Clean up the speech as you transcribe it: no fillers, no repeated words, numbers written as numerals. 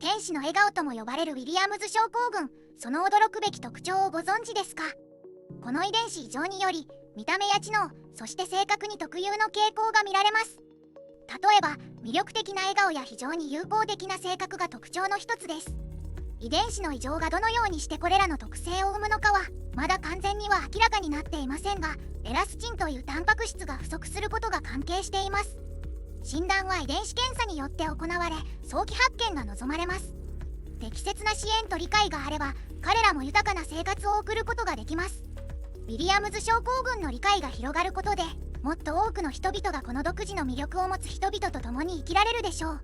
天使の笑顔とも呼ばれるウィリアムズ症候群、その驚くべき特徴をご存知ですか？この遺伝子異常により、見た目や知能、そして性格に特有の傾向が見られます。例えば、魅力的な笑顔や非常に友好的な性格が特徴の一つです。遺伝子の異常がどのようにしてこれらの特性を生むのかは、まだ完全には明らかになっていませんが、エラスチンというタンパク質が不足することが関係しています。診断は遺伝子検査によって行われ、早期発見が望まれます。適切な支援と理解があれば、彼らも豊かな生活を送ることができます。ウィリアムズ症候群の理解が広がることで、もっと多くの人々がこの独自の魅力を持つ人々と共に生きられるでしょう。